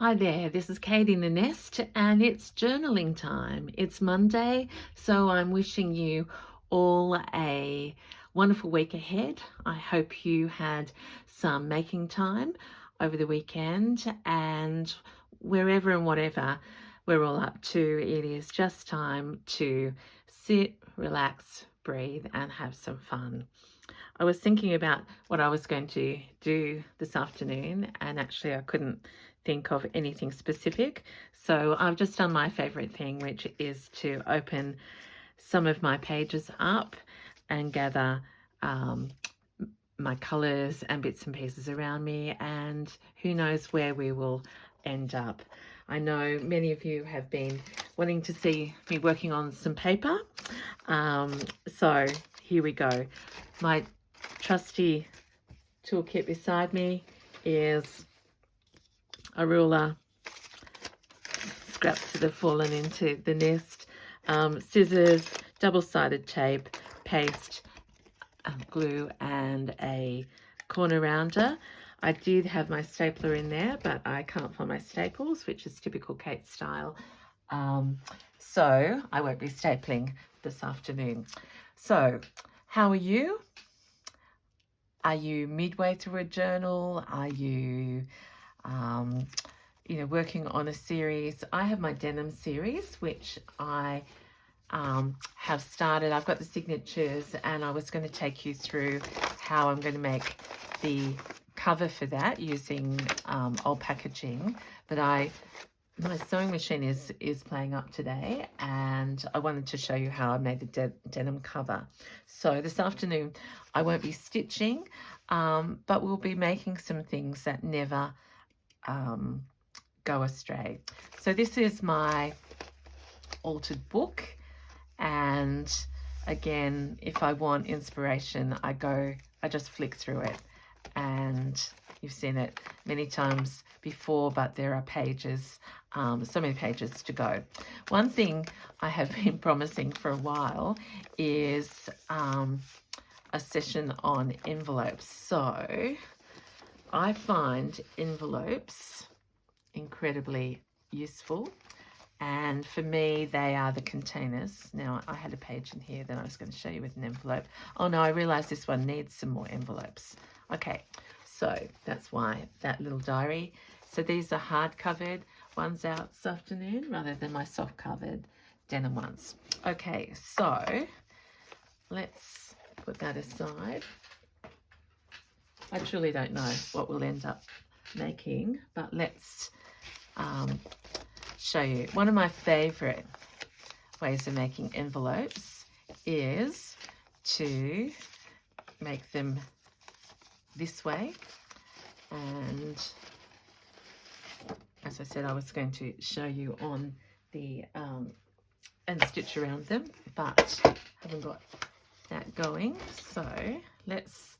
Hi there, this is Kate in the Nest, and it's journaling time. It's Monday, so I'm wishing you all a wonderful week ahead. I hope you had some making time over the weekend, and wherever and whatever we're all up to, it is just time to sit, relax, breathe, and have some fun. I was thinking about what I was going to do this afternoon, and actually, I couldn't think of anything specific. So, I've just done my favorite thing, which is to open some of my pages up and gather um, my colors and bits and pieces around me, and who knows where we will end up. I know many of you have been wanting to see me working on some paper. So, here we go. My trusty toolkit beside me is a ruler, scraps that have fallen into the nest, scissors, double-sided tape, paste, glue, and a corner rounder. I did have my stapler in there, but I can't find my staples, which is typical Kate style. So I won't be stapling this afternoon. So, how are you? Are you midway through a journal? Are you, working on a series? I have my denim series, which I have started. I've got the signatures, and I was going to take you through how I'm going to make the cover for that using old packaging. But my sewing machine is playing up today, and I wanted to show you how I made the denim cover. So this afternoon I won't be stitching, but we'll be making some things that never go astray. So this is my altered book, and again, if I want inspiration, I just flick through it, and you've seen it many times before, but there are pages, so many pages to go. One thing I have been promising for a while is a session on envelopes. So I find envelopes incredibly useful, and for me they are the containers. Now, I had a page in here that I was going to show you with an envelope. Oh no, I realize this one needs some more envelopes. Okay, so that's why that little diary. So these are hard covered ones out this afternoon rather than my soft covered denim ones. Okay, so let's put that aside. I truly don't know what we'll end up making, but let's show you. One of my favorite ways of making envelopes is to make them this way, and as I said, I was going to show you on the and stitch around them, but haven't got that going. So let's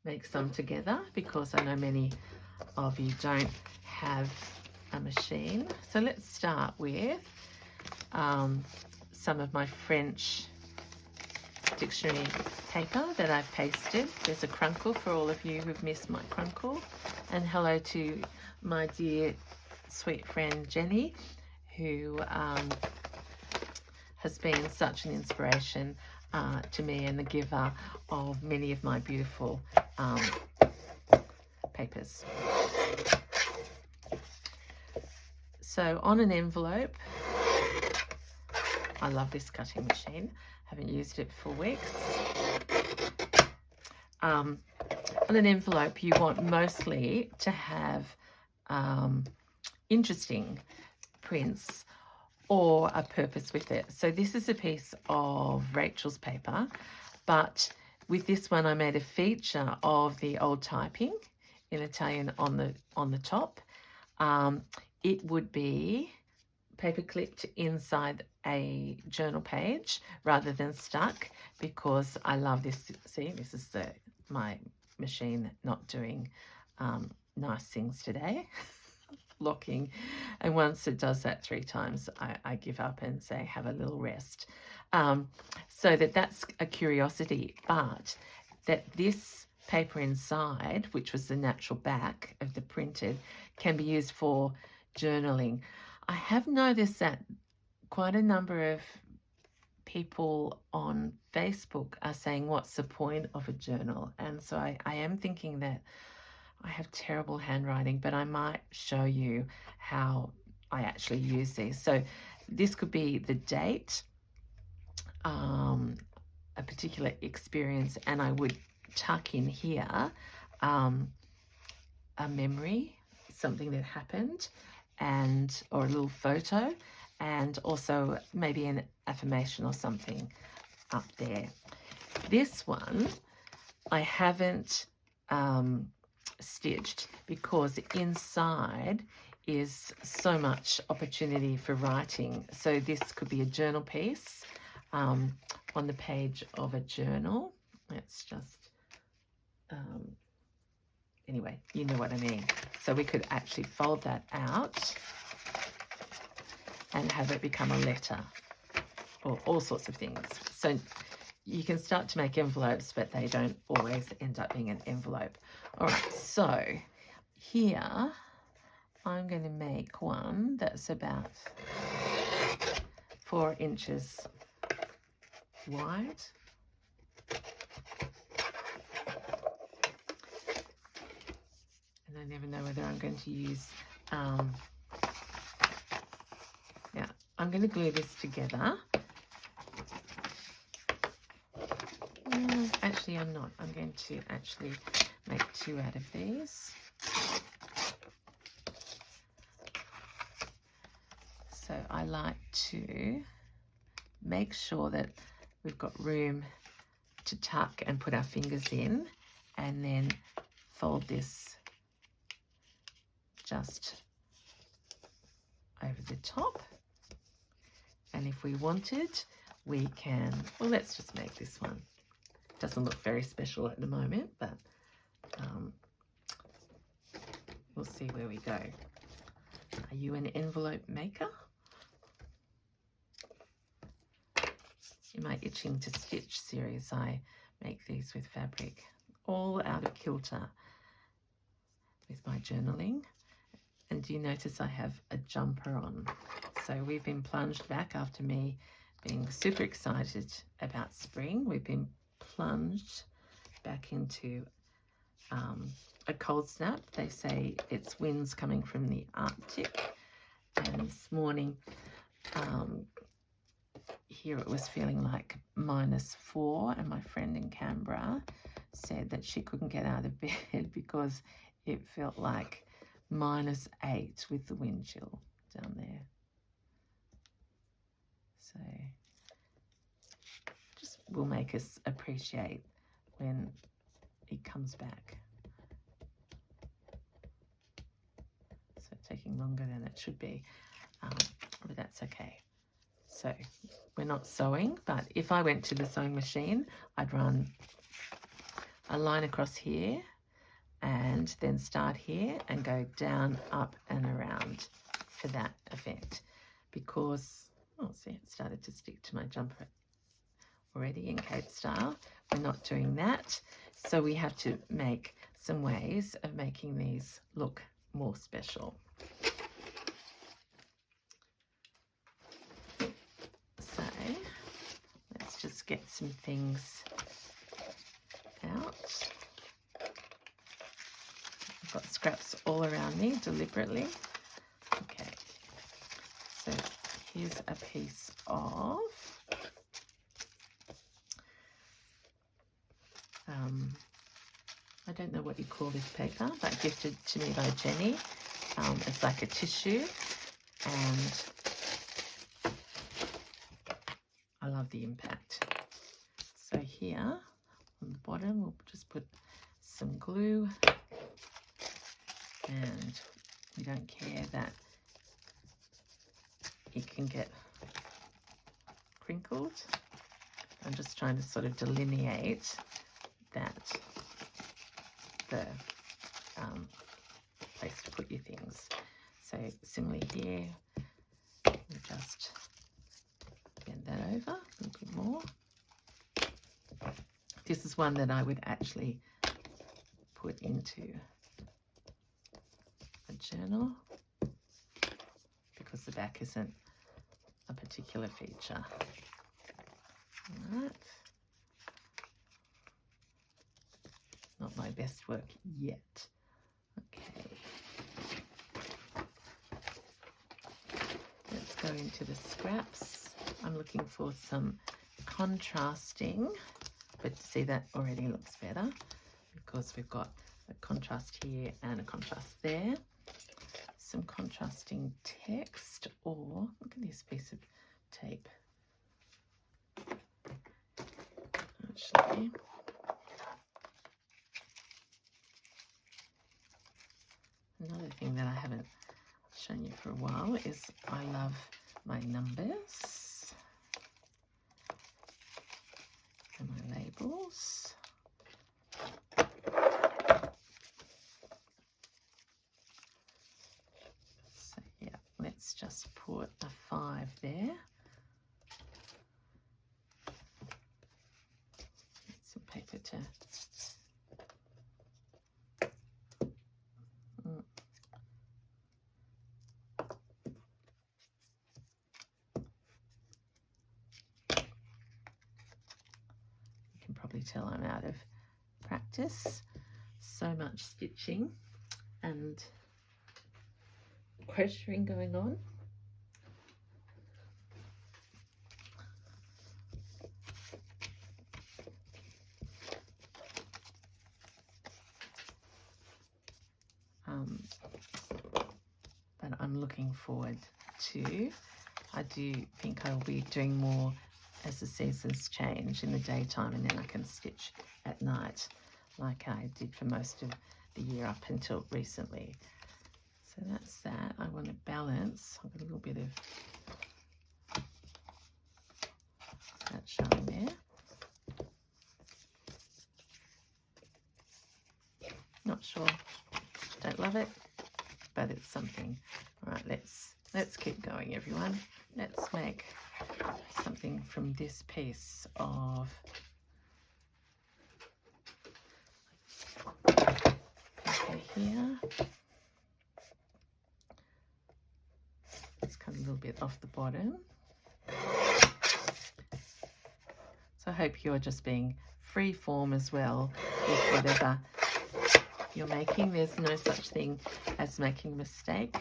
make some together, because I know many of you don't have a machine. So let's start with some of my French dictionary paper that I've pasted. There's a crunkle for all of you who've missed my crunkle, and hello to my dear sweet friend Jenny, who has been such an inspiration to me, and the giver of many of my beautiful papers. So on an envelope, I love this cutting machine. Haven't used it for weeks. On an envelope, you want mostly to have interesting prints or a purpose with it. So this is a piece of Rachel's paper, but with this one I made a feature of the old typing in Italian on the top. It would be paper clipped inside a journal page rather than stuck, because I love this. See, this is my machine not doing nice things today. Locking, and once it does that 3 times, I give up and say have a little rest. So that's a curiosity, but that this paper inside, which was the natural back of the printed, can be used for journaling. I have noticed that quite a number of people on Facebook are saying, what's the point of a journal? And so I am thinking that I have terrible handwriting, but I might show you how I actually use these. So this could be the date, a particular experience, and I would tuck in here a memory, something that happened, and or a little photo, and also maybe an affirmation or something up there. This one I haven't stitched because inside is so much opportunity for writing. So this could be a journal piece on the page of a journal. Let's just anyway, you know what I mean. So we could actually fold that out and have it become a letter or all sorts of things. So you can start to make envelopes, but they don't always end up being an envelope. All right, so here I'm going to make one that's about 4 inches wide. And I never know whether I'm going to use, yeah, I'm going to glue this together. Actually, I'm not. I'm going to actually make 2 out of these. So I like to make sure that we've got room to tuck and put our fingers in, and then fold this just over the top. And if we wanted, we can, well, let's just make this one. Doesn't look very special at the moment, but we'll see where we go. Are you an envelope maker? In my Itching to Stitch series, I make these with fabric, all out of kilter with my journaling. And do you notice I have a jumper on? So we've been plunged back after me being super excited about spring. We've been plunged back into a cold snap. They say it's winds coming from the Arctic. And this morning, here it was feeling like -4, and my friend in Canberra said that she couldn't get out of bed because it felt like -8 with the wind chill down there. So just will make us appreciate when it comes back. So taking longer than it should be, but that's okay. So we're not sewing, but if I went to the sewing machine, I'd run a line across here and then start here and go down, up and around for that effect. Because, oh, see, it started to stick to my jumper already in Kate style. We're not doing that. So we have to make some ways of making these look more special. So let's just get some things out. I've got scraps all around me deliberately. Okay, so here's a piece of I don't know what you call this paper, but gifted to me by Jenny. It's like a tissue, and I love the impact. So here on the bottom, we'll just put some glue, and we don't care that it can get crinkled. I'm just trying to sort of delineate that the place to put your things. So similarly here, we'll just bend that over a little bit more. This is one that I would actually put into a journal because the back isn't a particular feature. All right. Not my best work yet. Okay. Let's go into the scraps. I'm looking for some contrasting, but see, that already looks better because we've got a contrast here and a contrast there. Some contrasting text, or look at this piece of tape. Actually, another thing that I haven't shown you for a while is I love my numbers and my labels. So yeah, let's just put a 5 there. Some paper to probably tell I'm out of practice. So much stitching and crocheting going on. But I'm looking forward to, I do think I'll be doing more as the seasons change in the daytime, and then I can stitch at night like I did for most of the year up until recently. So that's that. I want to balance. I've got a little bit of that showing there. Not sure. Don't love it, but it's something. All right, let's keep going, everyone. Let's make something from this piece of paper here. Let's cut a little bit off the bottom. So I hope you're just being free form as well with whatever you're making. There's no such thing as making a mistake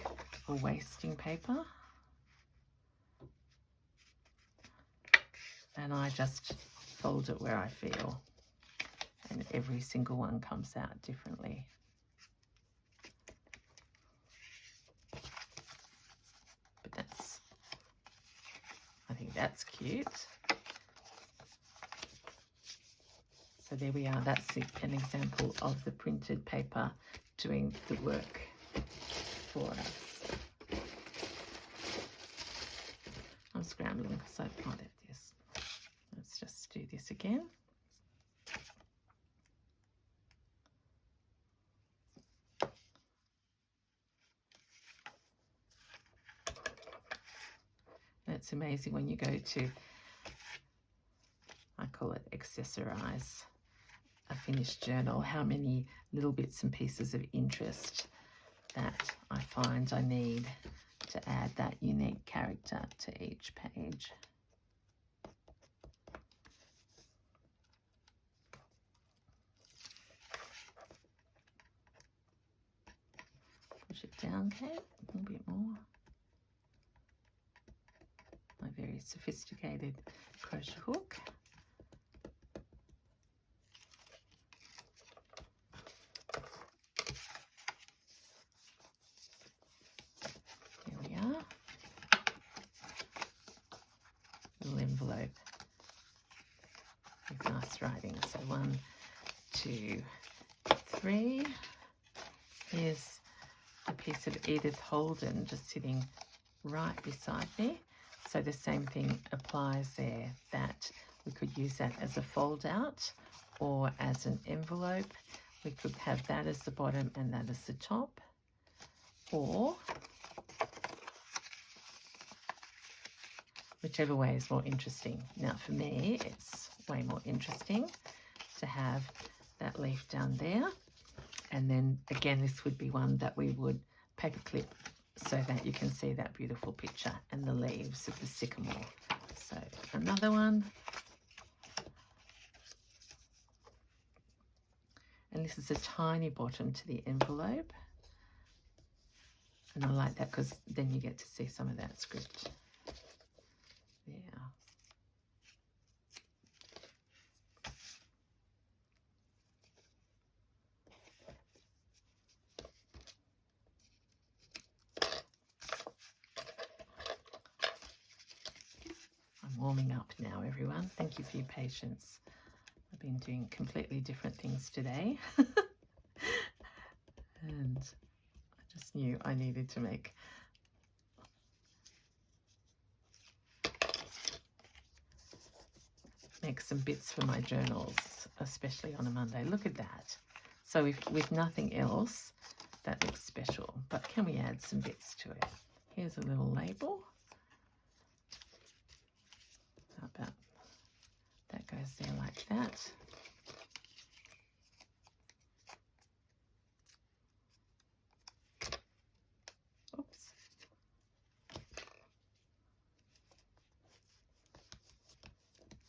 or wasting paper. And I just fold it where I feel. And every single one comes out differently. But I think that's cute. So there we are. That's an example of the printed paper doing the work for us. I'm scrambling because I've plotted this. Let's just do this again. It's amazing when you go to, I call it accessorize a finished journal, how many little bits and pieces of interest that I find I need to add that unique character to each page. Push it down, Kate, a little bit more. My very sophisticated crochet hook. There we are. Little envelope with nice writing. So 1, 2, 3. Here's a piece of Edith Holden just sitting right beside me. So the same thing applies there, that we could use that as a fold out or as an envelope. We could have that as the bottom and that as the top, or whichever way is more interesting. Now for me, it's way more interesting to have that leaf down there. And then again, this would be one that we would paperclip so that you can see that beautiful picture and the leaves of the sycamore. So another one. And this is a tiny bottom to the envelope. And I like that because then you get to see some of that script. Yeah. I'm warming up now, everyone. Thank you for your patience. I've been doing completely different things today. And I just knew I needed to make some bits for my journals, especially on a Monday. Look at that. So if, with nothing else, that looks special. But can we add some bits to it? Here's a little label. How about that goes there like that. Oops.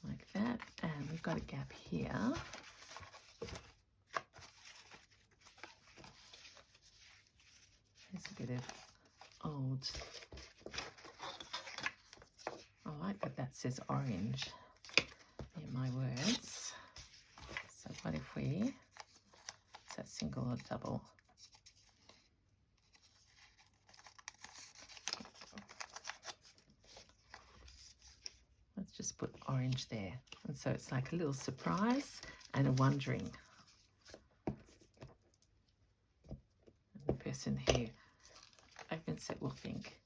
Like that. And we've got a gap here. There's a bit of old. I like that says orange in my words. So what if we, is that single or double? Let's just put orange there. And so it's like a little surprise and a wondering. And the person who opens it will think,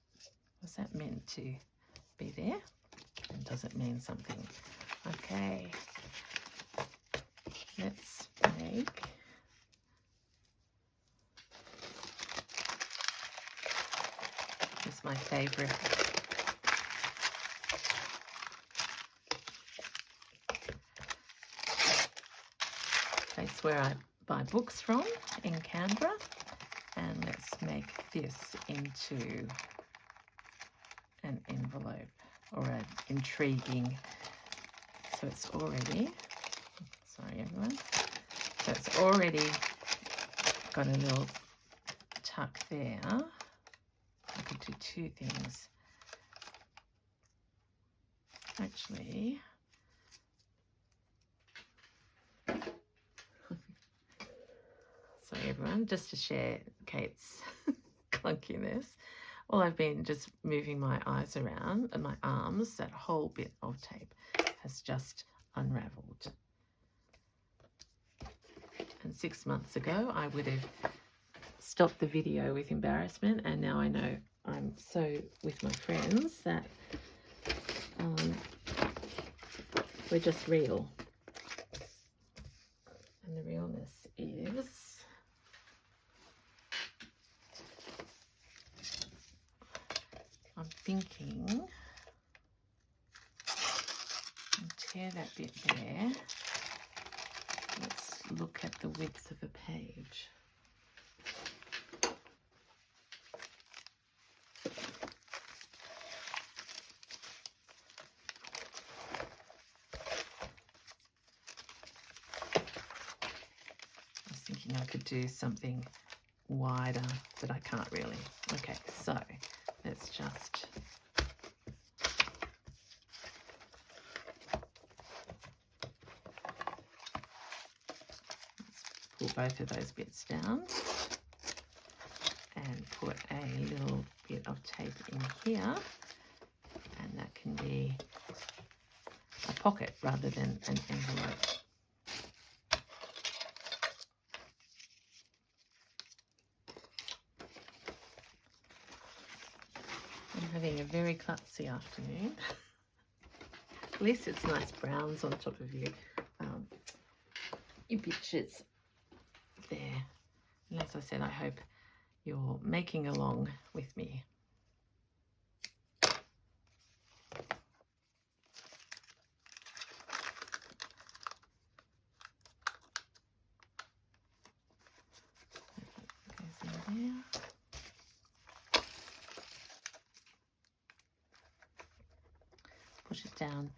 was that meant to be there? And does it mean something? Okay. Let's make this is my favorite. Place where I buy books from in Canberra, and let's make this into an envelope or an intriguing. So it's already, sorry everyone, so it's already got a little tuck there. I could do two things. Actually, sorry everyone, just to share Kate's clunkiness. Well, I've been just moving my eyes around and my arms, that whole bit of tape has just unraveled. And 6 months ago, I would have stopped the video with embarrassment, and now I know I'm so with my friends that we're just real. And the realness is I'm thinking I'll tear that bit there. Let's look at the width of a page. I was thinking I could do something wider, but I can't really. Okay, so let's just pull both of those bits down and put a little bit of tape in here, and that can be a pocket rather than an envelope. I'm having a very klutzy afternoon. At least it's nice browns on top of your pictures there. And as I said, I hope you're making along with me. push it down.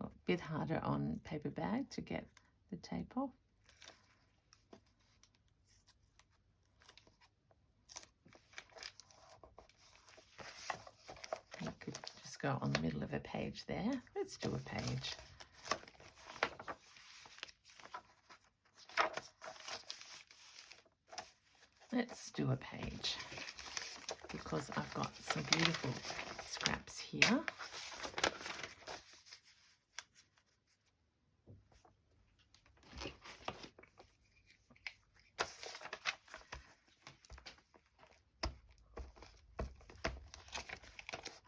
A bit harder on paper bag to get the tape off. You could just go on the middle of a page there. Let's do a page. Let's do a page because I've got some beautiful scraps here.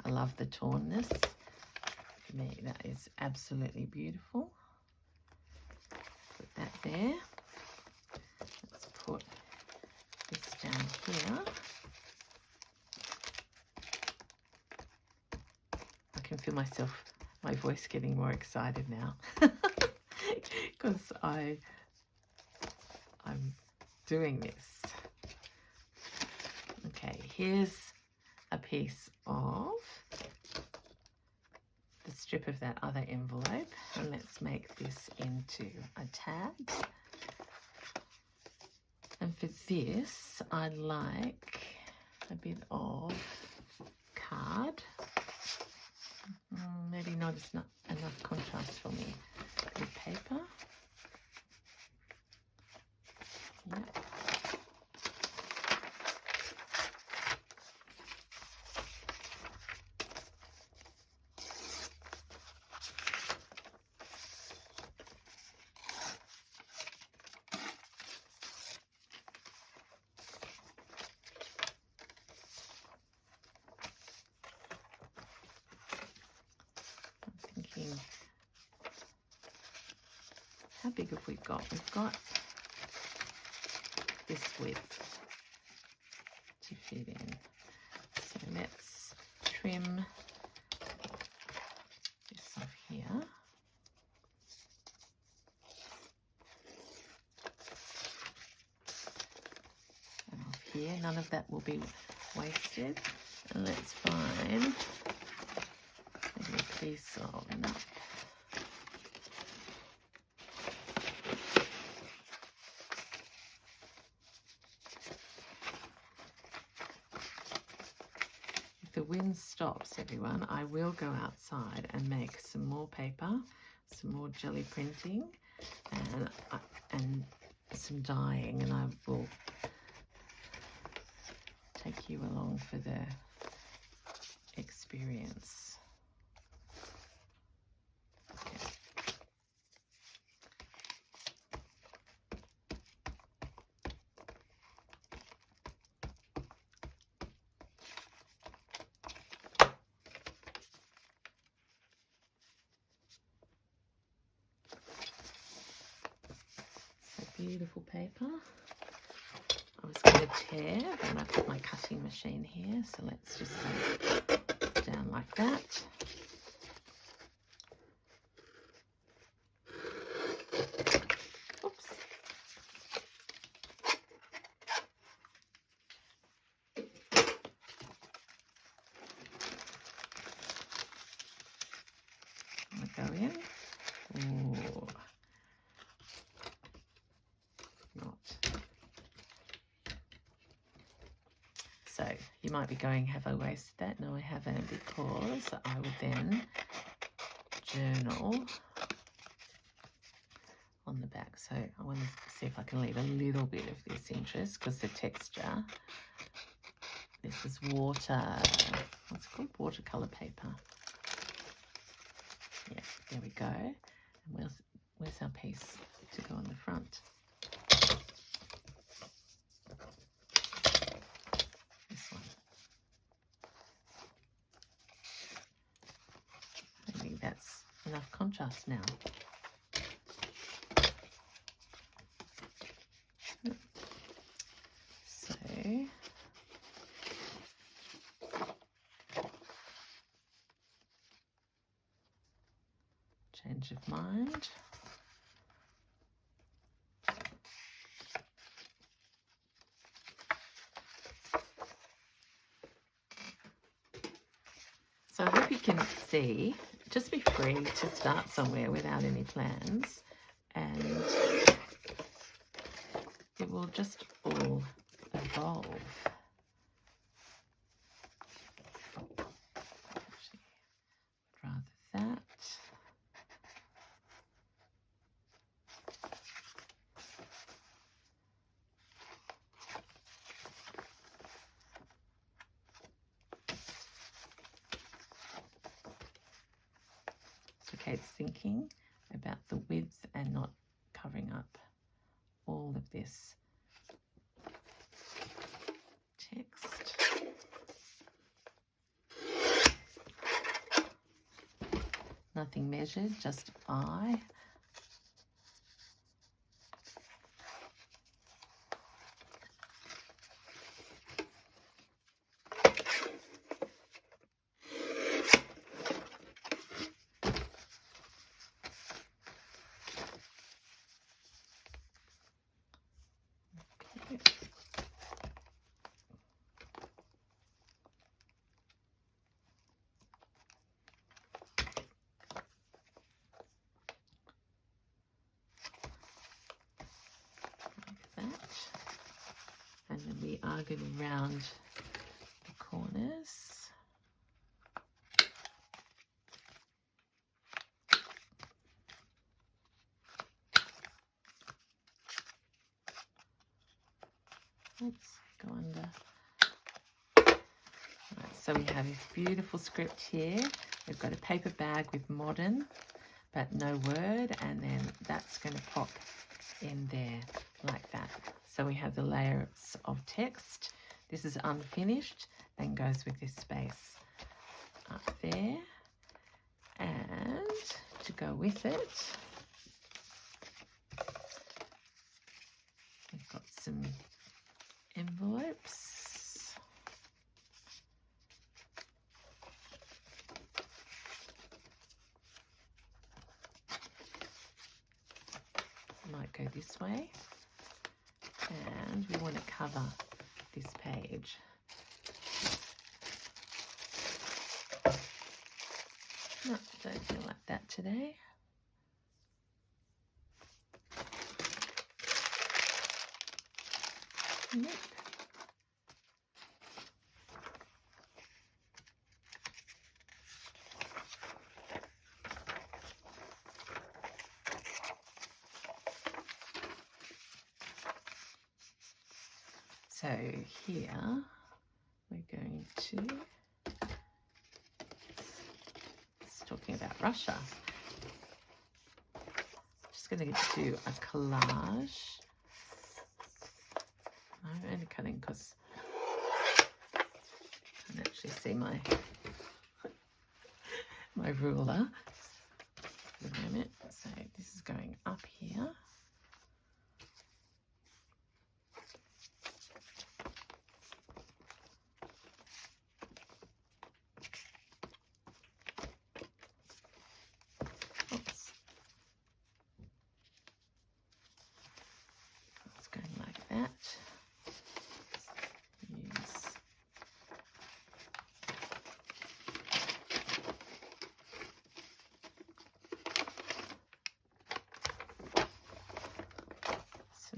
I love the tornness. For me, that is absolutely beautiful. Put that there. Let's put this down here. I can feel my voice getting more excited now because I'm doing this. Okay, here's a piece of the strip of that other envelope, and let's make this into a tag. And for this, I like a bit of card. Maybe not enough contrast for me. Good paper. Yep. How big have we got? We've got this width to fit in. So let's trim this off here. And off here. None of that will be wasted. And let's find maybe a piece of nut. The wind stops, everyone, I will go outside and make some more paper, some more jelly printing, and some dyeing, and I will take you along for the experience. Okay. Beautiful paper. I was going to tear, but I've got my cutting machine here, so let's just go down like that. Oops. I'm going to go in. Ooh. So you might be going, have I wasted that? No, I haven't, because I would then journal on the back. So I want to see if I can leave a little bit of this interest, because the texture, this is what's it called? Watercolor paper. Yeah, there we go. And where's our piece to go on the front? This one. I think that's enough contrast now. So change of mind. So I hope you can see, just be free to start somewhere without any plans, and it will just all evolve. Actually, rather that. So Kate's thinking about the width and not covering up all of this text. Nothing measured, just eye. And then we are going to round the corners. Let's go under. Right, so we have this beautiful script here. We've got a paper bag with modern, but no word, and then that's going to pop in there like that. So we have the layers of text. This is unfinished and goes with this space up there. And to go with it, we've got some envelopes. Might go this way. And we want to cover this page. No, don't feel like that today. Nope. So here we're going to, it's talking about Russia. Just going to do a collage. I'm only cutting because I can actually see my ruler at the moment. So this is going up here.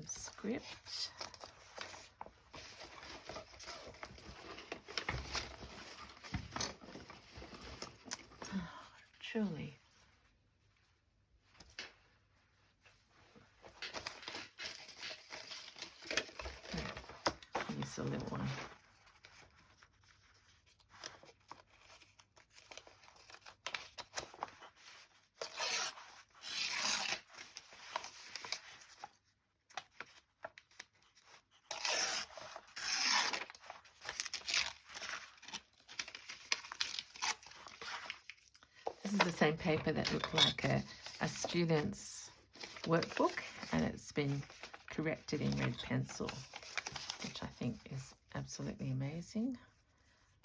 Script. Oh, truly. Use a little one. This is the same paper that looked like a student's workbook, and it's been corrected in red pencil, which I think is absolutely amazing.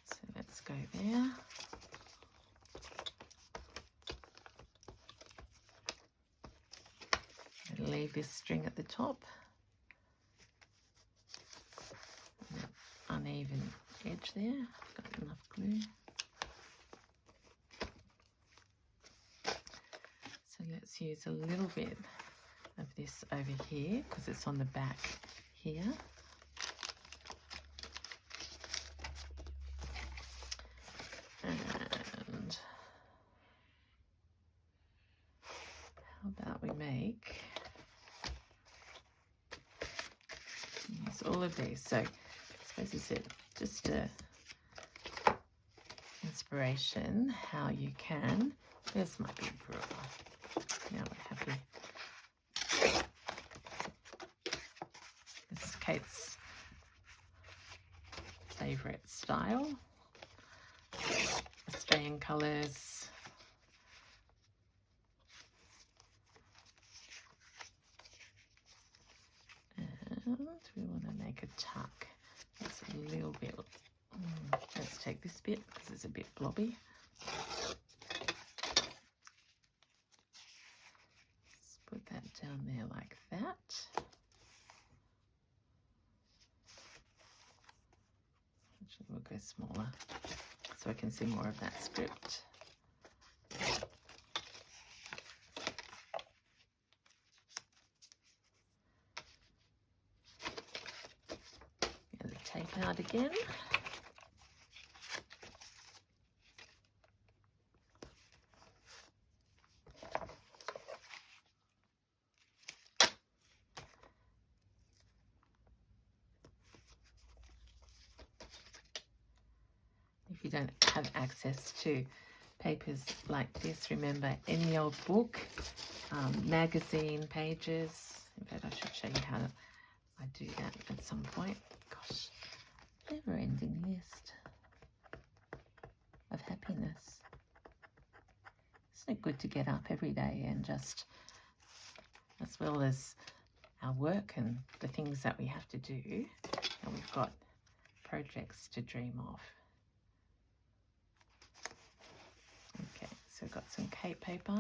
So let's go there. And leave this string at the top. And uneven edge there. Got enough glue. So let's use a little bit of this over here because it's on the back here. And how about we make use all of these. So I suppose is it just a inspiration how you can. This might be brutal. Now we're happy. This is Kate's favourite style. Australian colours. And we want to make a tuck. That's a little bit. Let's take this bit because it's a bit blobby. Let's put that down there like that. Actually, we'll go smaller so I can see more of that script. Get the tape out again. If you don't have access to papers like this, remember any old book, magazine pages. In fact, I should show you how I do that at some point. Gosh, never-ending list of happiness. Isn't it good to get up every day and just, as well as our work and the things that we have to do, and we've got projects to dream of. Okay, so we've got some Kate paper.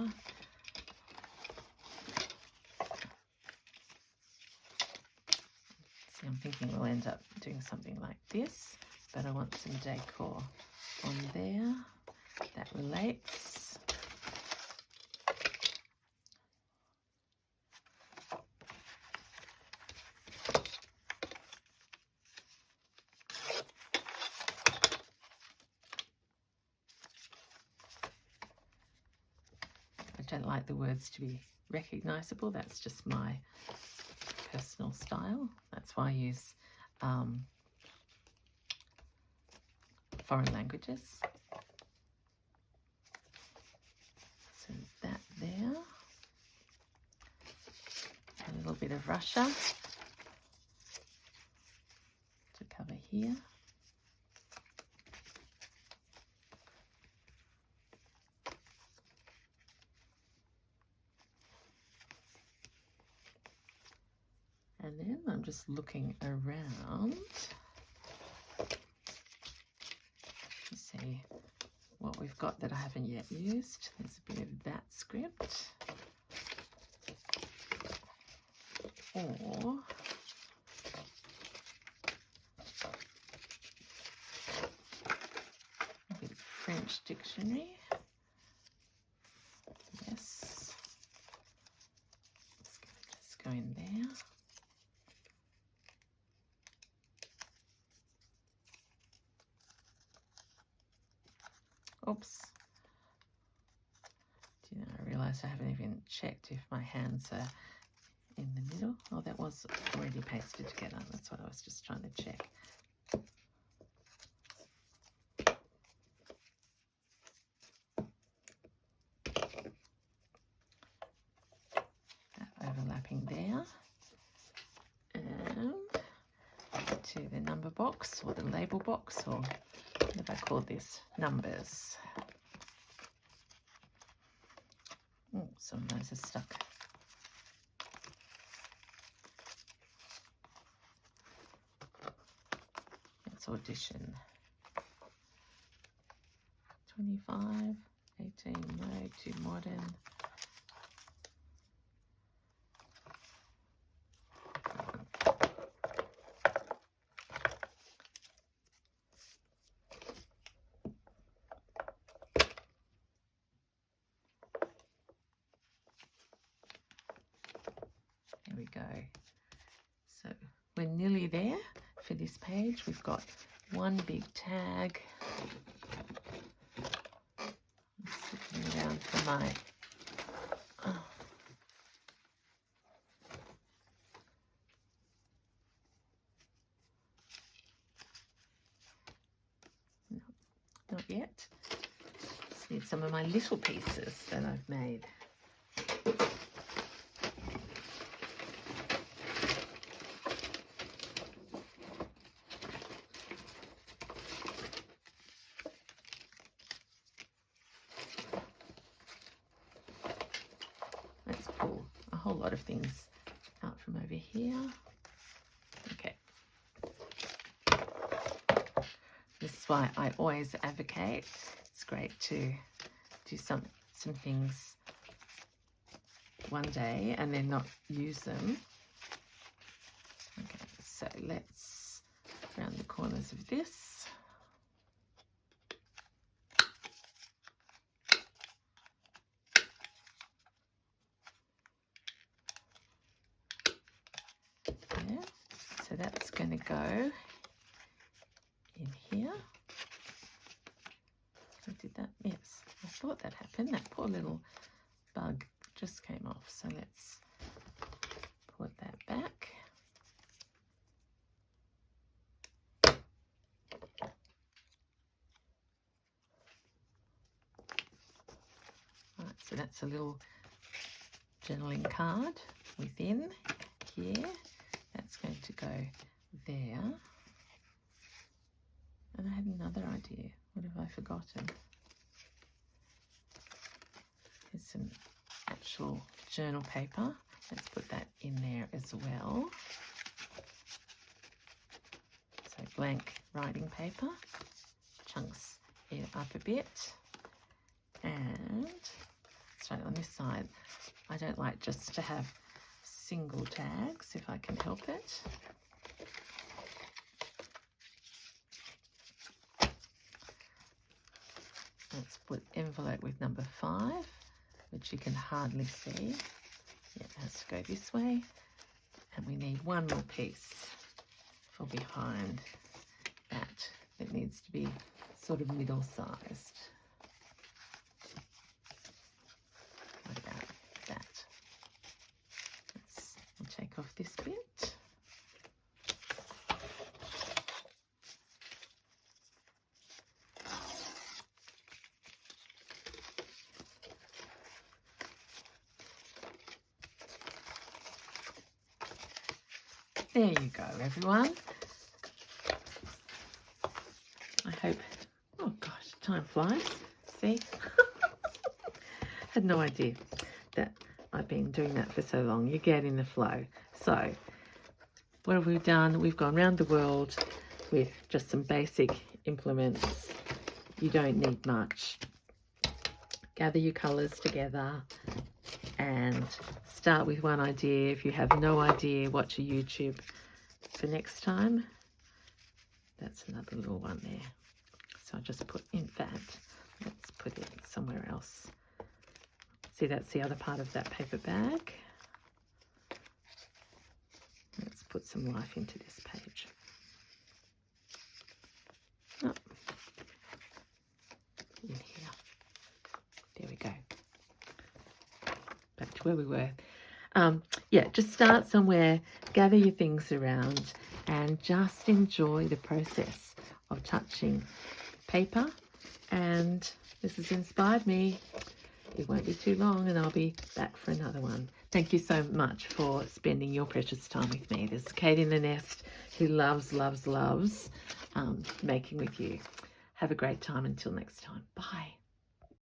See, I'm thinking we'll end up doing something like this, but I want some decor on there that relates. I don't like the words to be recognizable. That's just my personal style. That's why I use foreign languages. So that there. A little bit of Russia to cover here. And then I'm just looking around to see what we've got that I haven't yet used. There's a bit of that script. Or a bit of French dictionary. Yes. Let's go in there. Oops. Do you know, I realised I haven't even checked if my hands are in the middle. Oh, that was already pasted together. That's what I was just trying to check. That overlapping there. And to the number box or the label box, or what have I called this? Numbers. Oh, some of those are stuck. Let's audition. 25, 18, no, too modern. So we're nearly there for this page. We've got one big tag. I'm sitting down for my no, not yet. Just need some of my little pieces that I've made. Let's pull a whole lot of things out from over here. Okay. This is why I always advocate. It's great to do some things one day and then not use them. Okay, so let's round the corners of this. There. So that's going to go in here. I did that? Yes, I thought that happened. That poor little bug just came off. So let's put that back. Right, so that's a little journaling card within here. That's going to go there. And I had another idea. What have I forgotten? Here's some actual journal paper. Let's put that in there as well. So blank writing paper. Chunks it up a bit. And so on this side, I don't like just to have single tags if I can help it. Let's put envelope with number 5, which you can hardly see. Yeah, it has to go this way. And we need one more piece for behind that. It needs to be sort of middle-sized. What about that? We'll take off this bit. There you go, everyone. I hope, oh gosh, time flies. See? Had no idea that I've been doing that for so long. You get in the flow. So, what have we done? We've gone around the world with just some basic implements. You don't need much. Gather your colours together and start with one idea. If you have no idea, watch a YouTube for next time. That's another little one there. So I just put in that. Let's put it somewhere else. See, that's the other part of that paper bag. Let's put some life into this page. Oh. In here. There we go. Back to where we were. Yeah, just start somewhere, gather your things around, and just enjoy the process of touching paper. And this has inspired me. It won't be too long and I'll be back for another one. Thank you so much for spending your precious time with me. This is Kate in the Nest, who loves making with you. Have a great time until next time. Bye.